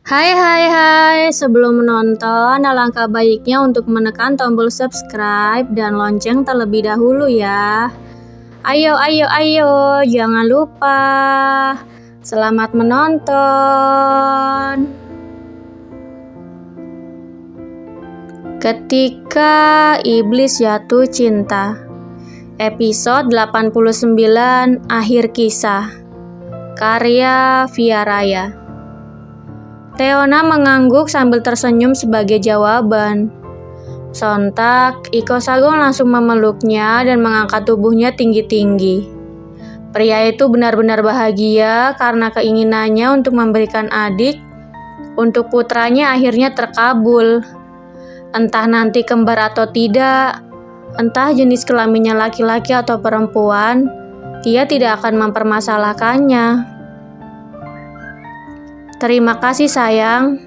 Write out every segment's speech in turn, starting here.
Hai hai hai, sebelum menonton alangkah baiknya untuk menekan tombol subscribe dan lonceng terlebih dahulu ya. Ayo, jangan lupa. Selamat menonton. Ketika Iblis Jatuh Cinta, episode 89, Akhir Kisah, karya Via Raya. Teona mengangguk sambil tersenyum sebagai jawaban. Sontak, Iko Sagon langsung memeluknya dan mengangkat tubuhnya tinggi-tinggi. Pria itu benar-benar bahagia karena keinginannya untuk memberikan adik untuk putranya akhirnya terkabul. Entah nanti kembar atau tidak, entah jenis kelaminnya laki-laki atau perempuan, dia tidak akan mempermasalahkannya. Terima kasih sayang,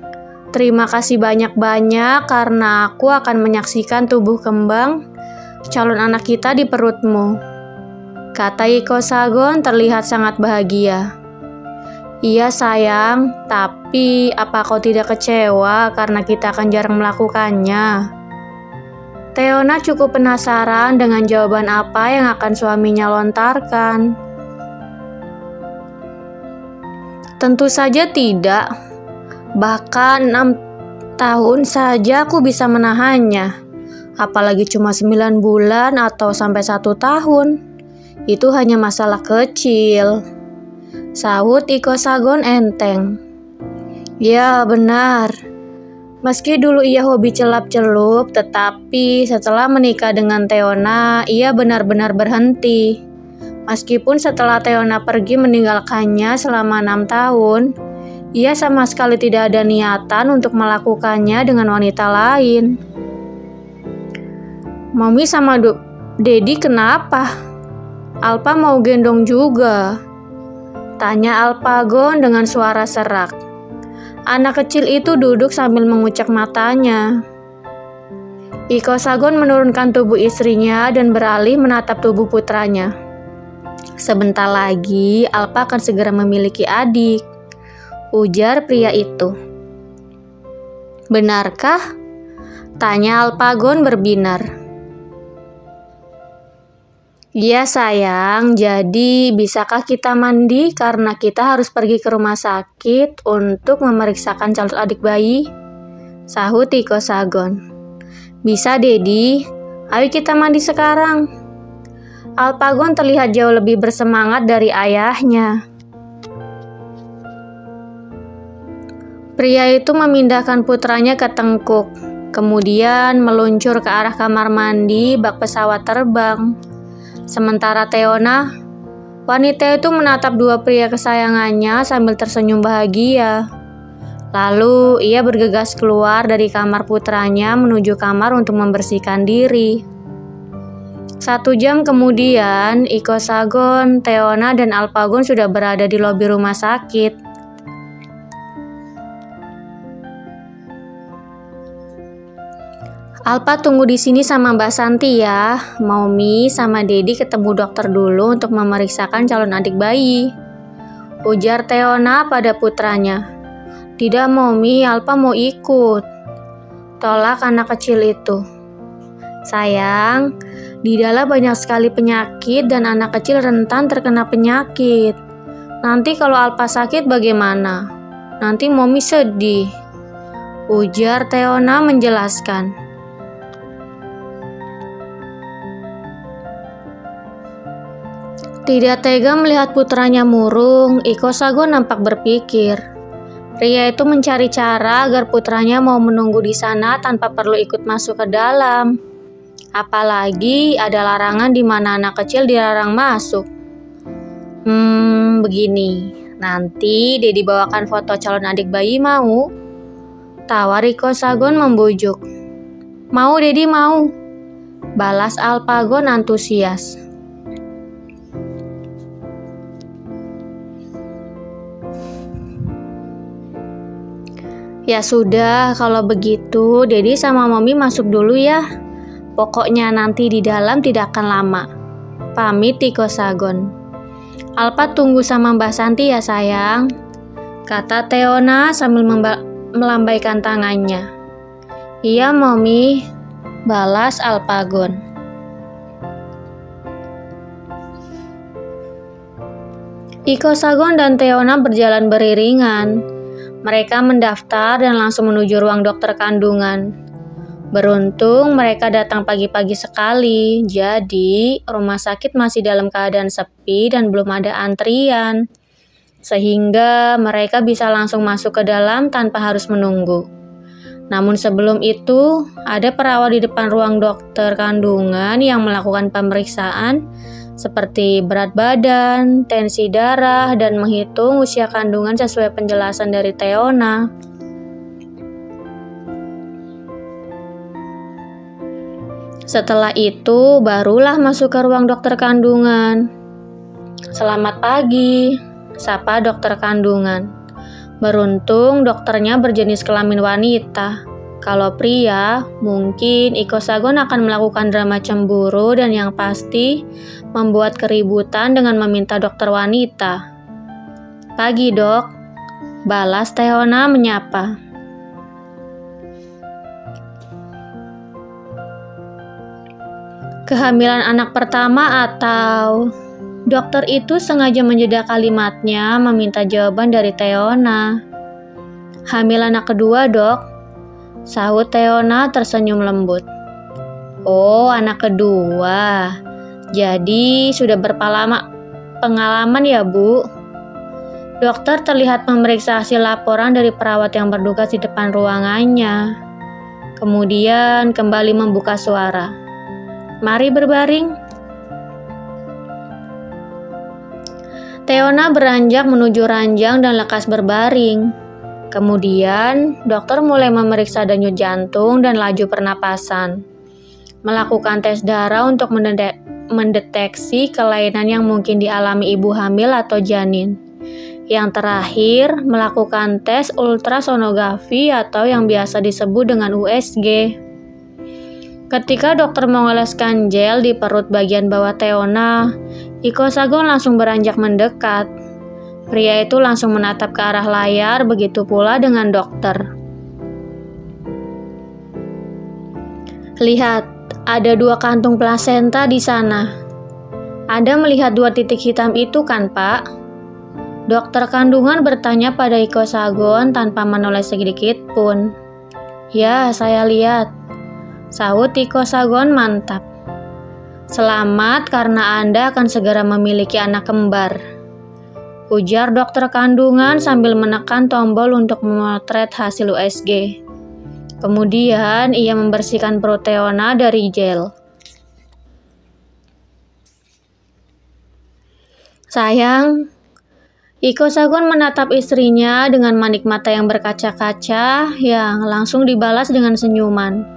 terima kasih banyak-banyak karena aku akan menyaksikan tubuh kembang calon anak kita di perutmu, kata Iko Sagon terlihat sangat bahagia. Iya sayang, tapi apa kau tidak kecewa karena kita akan jarang melakukannya? Teona cukup penasaran dengan jawaban apa yang akan suaminya lontarkan. Tentu saja tidak. Bahkan 6 tahun saja aku bisa menahannya. Apalagi cuma 9 bulan atau sampai 1 tahun. Itu hanya masalah kecil, sahut Iko Sagon enteng. Ya benar. Meski dulu ia hobi celap-celup, tetapi setelah menikah dengan Teona, ia benar-benar berhenti. Meskipun setelah Teona pergi meninggalkannya selama 6 tahun, ia sama sekali tidak ada niatan untuk melakukannya dengan wanita lain. Mami sama Dedi kenapa? Alpa mau gendong juga, tanya Alpagon dengan suara serak. Anak kecil itu duduk sambil mengucek matanya. Iko Sagon menurunkan tubuh istrinya dan beralih menatap tubuh putranya. Sebentar lagi Alpa akan segera memiliki adik, ujar pria itu. Benarkah? Tanya Alpagon berbinar. Iya sayang, jadi bisakah kita mandi karena kita harus pergi ke rumah sakit untuk memeriksakan calon adik bayi? Sahut Iko Sagon. Bisa Dedi, ayo kita mandi sekarang. Alpagon terlihat jauh lebih bersemangat dari ayahnya. Pria itu memindahkan putranya ke tengkuk, kemudian meluncur ke arah kamar mandi bak pesawat terbang. Sementara Teona, wanita itu menatap dua pria kesayangannya sambil tersenyum bahagia. Lalu ia bergegas keluar dari kamar putranya menuju kamar untuk membersihkan diri. 1 jam kemudian, Iko Sagon, Teona, dan Alpagon sudah berada di lobi rumah sakit. Alpa tunggu di sini sama Mbak Santi ya. Mami sama Dedi ketemu dokter dulu untuk memeriksakan calon adik bayi, ujar Teona pada putranya. Tidak Mami, Alpa mau ikut, tolak anak kecil itu. Sayang, di dalam banyak sekali penyakit dan anak kecil rentan terkena penyakit. Nanti kalau Alpa sakit bagaimana? Nanti Mami sedih, ujar Teona menjelaskan. Tidak tega melihat putranya murung, Iko Sagon nampak berpikir. Pria itu mencari cara agar putranya mau menunggu di sana tanpa perlu ikut masuk ke dalam. Apalagi ada larangan di mana anak kecil dilarang masuk. Begini, nanti Dedi bawakan foto calon adik bayi mau? Tawar Iko Sagon membujuk. Mau Dedi mau, balas Alpagon antusias. Ya sudah, kalau begitu Dedi sama Mami masuk dulu ya. Pokoknya nanti di dalam tidak akan lama, pamit Iko Sagon. Alpa tunggu sama Mbak Santi ya sayang, kata Teona sambil melambaikan tangannya. "Iya, Mommy," balas Alpagon. Iko Sagon dan Teona berjalan beriringan. Mereka mendaftar dan langsung menuju ruang dokter kandungan. Beruntung mereka datang pagi-pagi sekali, jadi rumah sakit masih dalam keadaan sepi dan belum ada antrian. Sehingga mereka bisa langsung masuk ke dalam tanpa harus menunggu. Namun sebelum itu, ada perawat di depan ruang dokter kandungan yang melakukan pemeriksaan seperti berat badan, tensi darah, dan menghitung usia kandungan sesuai penjelasan dari Teona. Setelah itu, barulah masuk ke ruang dokter kandungan. "Selamat pagi," sapa dokter kandungan. Beruntung dokternya berjenis kelamin wanita. Kalau pria, mungkin Iko Sagon akan melakukan drama cemburu dan yang pasti membuat keributan dengan meminta dokter wanita. "Pagi, Dok," balas Teona menyapa. "Kehamilan anak pertama atau..." Dokter itu sengaja menjeda kalimatnya meminta jawaban dari Teona. "Hamil anak kedua, Dok," sahut Teona tersenyum lembut. "Oh, anak kedua. Jadi sudah pengalaman ya, Bu?" Dokter terlihat memeriksa hasil laporan dari perawat yang bertugas di depan ruangannya. Kemudian kembali membuka suara. "Mari berbaring." Teona beranjak menuju ranjang dan lekas berbaring. Kemudian, dokter mulai memeriksa denyut jantung dan laju pernapasan. Melakukan tes darah untuk mendeteksi kelainan yang mungkin dialami ibu hamil atau janin. Yang terakhir, melakukan tes ultrasonografi atau yang biasa disebut dengan USG. Ketika dokter mengoleskan gel di perut bagian bawah Teona, Iko Sagon langsung beranjak mendekat. Pria itu langsung menatap ke arah layar, begitu pula dengan dokter. "Lihat, ada 2 kantung plasenta di sana. Anda melihat 2 titik hitam itu kan, Pak?" Dokter kandungan bertanya pada Iko Sagon tanpa menoleh sedikit pun. "Ya, saya lihat," sahut Iko Sagon mantap. "Selamat karena Anda akan segera memiliki anak kembar," ujar dokter kandungan sambil menekan tombol untuk memotret hasil USG. Kemudian ia membersihkan perut Teona dari gel. "Sayang," Iko Sagon menatap istrinya dengan manik mata yang berkaca-kaca yang langsung dibalas dengan senyuman.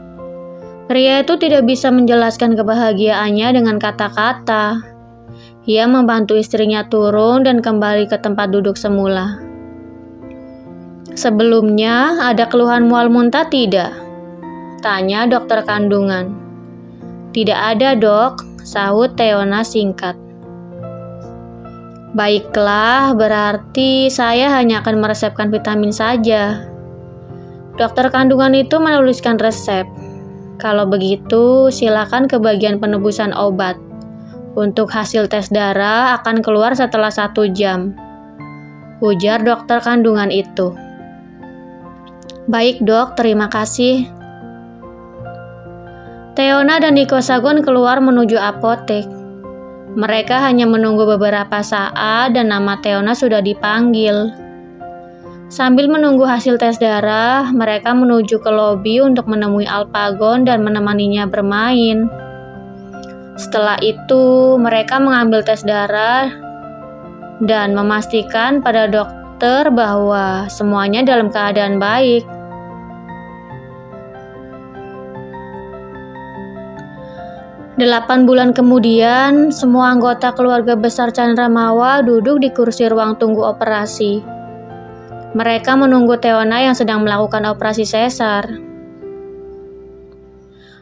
Pria itu tidak bisa menjelaskan kebahagiaannya dengan kata-kata. Ia membantu istrinya turun dan kembali ke tempat duduk semula. "Sebelumnya, ada keluhan mual muntah tidak?" tanya dokter kandungan. "Tidak ada, Dok," sahut Teona singkat. "Baiklah, berarti saya hanya akan meresepkan vitamin saja." Dokter kandungan itu menuliskan resep. "Kalau begitu, silakan ke bagian penebusan obat. Untuk hasil tes darah akan keluar setelah 1 jam," ujar dokter kandungan itu. "Baik, Dok, terima kasih." Teona dan Iko Sagon keluar menuju apotek. Mereka hanya menunggu beberapa saat dan nama Teona sudah dipanggil. Sambil menunggu hasil tes darah, mereka menuju ke lobi untuk menemui Alpagon dan menemaninya bermain. Setelah itu, mereka mengambil tes darah dan memastikan pada dokter bahwa semuanya dalam keadaan baik. 8 bulan kemudian, semua anggota keluarga besar Chandramawa duduk di kursi ruang tunggu operasi. Mereka menunggu Teona yang sedang melakukan operasi sesar.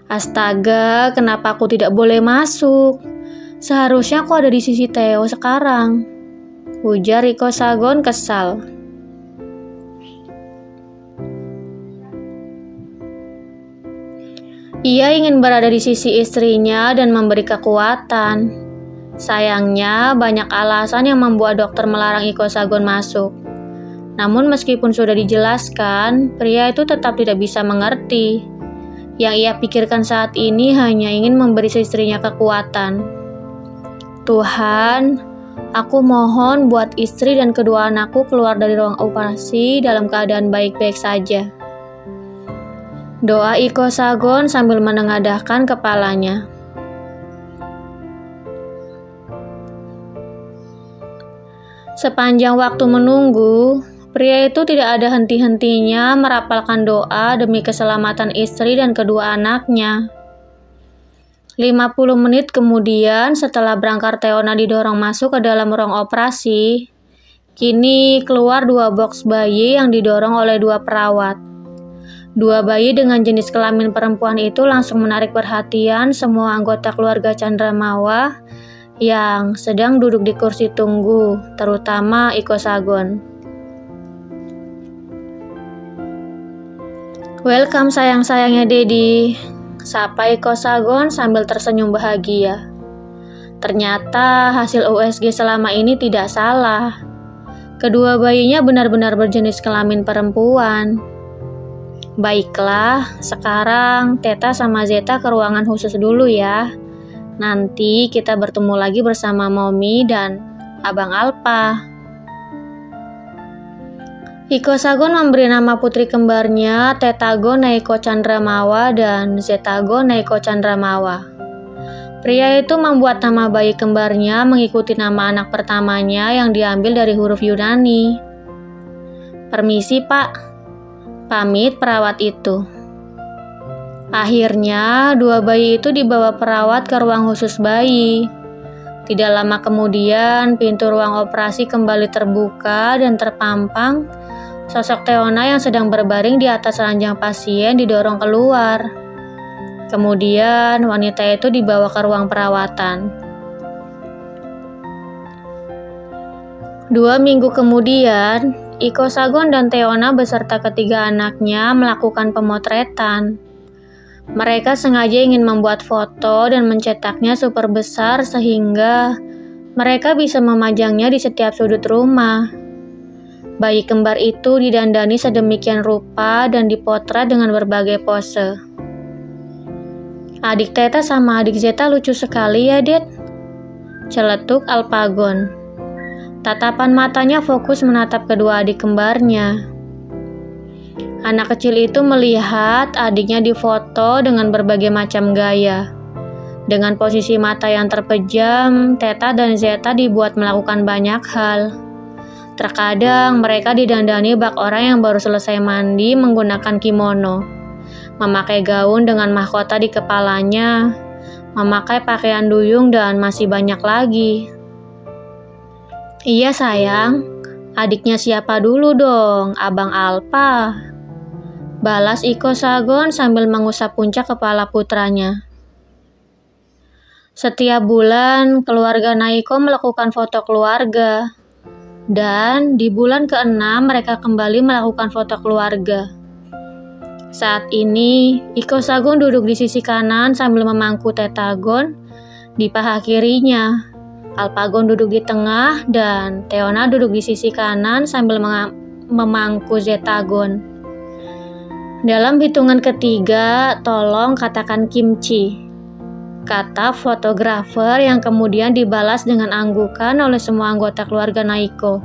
"Astaga, kenapa aku tidak boleh masuk? Seharusnya aku ada di sisi Theo sekarang," ujar Iko Sagon kesal. Ia ingin berada di sisi istrinya dan memberi kekuatan. Sayangnya, banyak alasan yang membuat dokter melarang Iko Sagon masuk. Namun meskipun sudah dijelaskan, pria itu tetap tidak bisa mengerti. Yang ia pikirkan saat ini hanya ingin memberi istrinya kekuatan. Tuhan, aku mohon buat istri dan kedua anakku keluar dari ruang operasi dalam keadaan baik-baik saja. Doa Iko Sagon sambil menengadahkan kepalanya. Sepanjang waktu menunggu, pria itu tidak ada henti-hentinya merapalkan doa demi keselamatan istri dan kedua anaknya. 50 menit kemudian, setelah berangkar Teona didorong masuk ke dalam ruang operasi, kini keluar 2 boks bayi yang didorong oleh 2 perawat. 2 bayi dengan jenis kelamin perempuan itu langsung menarik perhatian semua anggota keluarga Candramawa yang sedang duduk di kursi tunggu, terutama Iko Sagon. "Welcome sayang-sayangnya Dedi," sapa Iko Sagon sambil tersenyum bahagia. Ternyata hasil USG selama ini tidak salah. Kedua bayinya benar-benar berjenis kelamin perempuan. Baiklah, sekarang Teta sama Zeta ke ruangan khusus dulu ya. Nanti kita bertemu lagi bersama Mommy dan Abang Alpa. Iko Sagon memberi nama putri kembarnya Tetago Neiko Candramawa dan Zetago Neiko Candramawa. Pria itu membuat nama bayi kembarnya mengikuti nama anak pertamanya yang diambil dari huruf Yunani. "Permisi Pak," pamit perawat itu. Akhirnya, 2 bayi itu dibawa perawat ke ruang khusus bayi. Tidak lama kemudian, pintu ruang operasi kembali terbuka dan terpampang sosok Teona yang sedang berbaring di atas ranjang pasien didorong keluar. Kemudian, wanita itu dibawa ke ruang perawatan. 2 minggu kemudian, Iko Sagon dan Teona beserta ketiga anaknya melakukan pemotretan. Mereka sengaja ingin membuat foto dan mencetaknya super besar sehingga mereka bisa memajangnya di setiap sudut rumah. Bayi kembar itu didandani sedemikian rupa dan dipotret dengan berbagai pose. "Adik Teta sama adik Zeta lucu sekali ya, Det," celetuk Alpagon. Tatapan matanya fokus menatap kedua adik kembarnya. Anak kecil itu melihat adiknya difoto dengan berbagai macam gaya. Dengan posisi mata yang terpejam, Teta dan Zeta dibuat melakukan banyak hal. Terkadang mereka didandani bak orang yang baru selesai mandi menggunakan kimono, memakai gaun dengan mahkota di kepalanya, memakai pakaian duyung, dan masih banyak lagi. "Iya sayang, adiknya siapa dulu dong, Abang Alpa?" balas Iko Sagon sambil mengusap puncak kepala putranya. Setiap bulan, keluarga Naiko melakukan foto keluarga. Dan di bulan ke-6 mereka kembali melakukan foto keluarga. Saat ini, Iko Sagon duduk di sisi kanan sambil memangku Tetagon di paha kirinya. Alpagon duduk di tengah dan Teona duduk di sisi kanan sambil memangku Zetagon. Dalam hitungan ketiga, tolong katakan kimchi, kata fotografer yang kemudian dibalas dengan anggukan oleh semua anggota keluarga Naiko.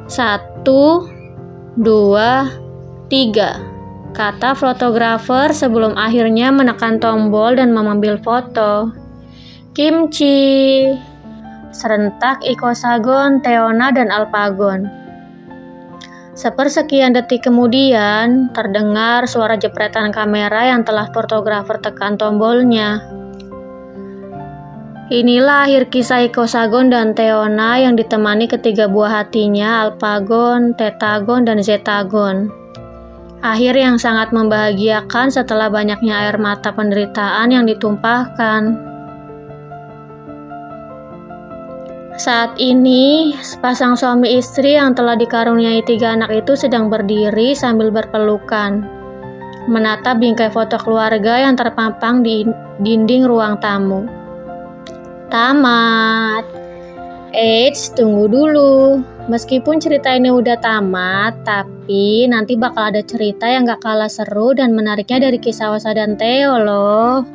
1, 2, 3, kata fotografer sebelum akhirnya menekan tombol dan mengambil foto. "Kimchi," serentak Iko Sagon, Teona, dan Alpagon. Sepersekian detik kemudian, terdengar suara jepretan kamera yang telah fotografer tekan tombolnya. Inilah akhir kisah Iko Sagon dan Teona yang ditemani ketiga buah hatinya, Alpagon, Tetagon, dan Zetagon. Akhir yang sangat membahagiakan setelah banyaknya air mata penderitaan yang ditumpahkan. Saat ini, sepasang suami istri yang telah dikaruniai 3 anak itu sedang berdiri sambil berpelukan. menatap bingkai foto keluarga yang terpampang di dinding ruang tamu. Tamat. Eits, tunggu dulu. Meskipun cerita ini udah tamat, tapi nanti bakal ada cerita yang gak kalah seru dan menariknya dari kisah Osa dan Theo loh.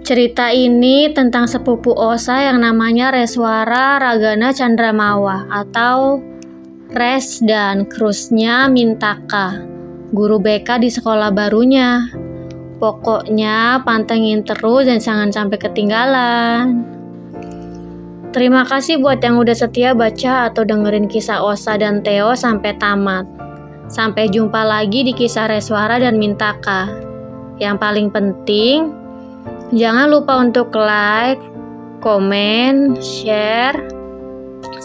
Cerita ini tentang sepupu Osa yang namanya Reswara Ragana Chandramawa atau Res dan krusnya Mintaka, guru BK di sekolah barunya. Pokoknya pantengin terus dan jangan sampai ketinggalan. Terima kasih buat yang udah setia baca atau dengerin kisah Osa dan Theo sampai tamat. Sampai jumpa lagi di kisah Reswara dan Mintaka. Yang paling penting, jangan lupa untuk like, komen, share,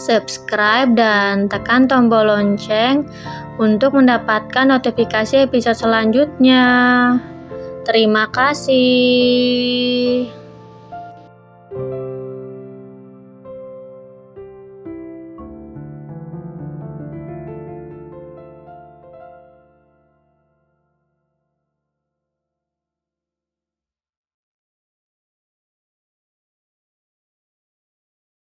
subscribe, dan tekan tombol lonceng untuk mendapatkan notifikasi episode selanjutnya. Terima kasih.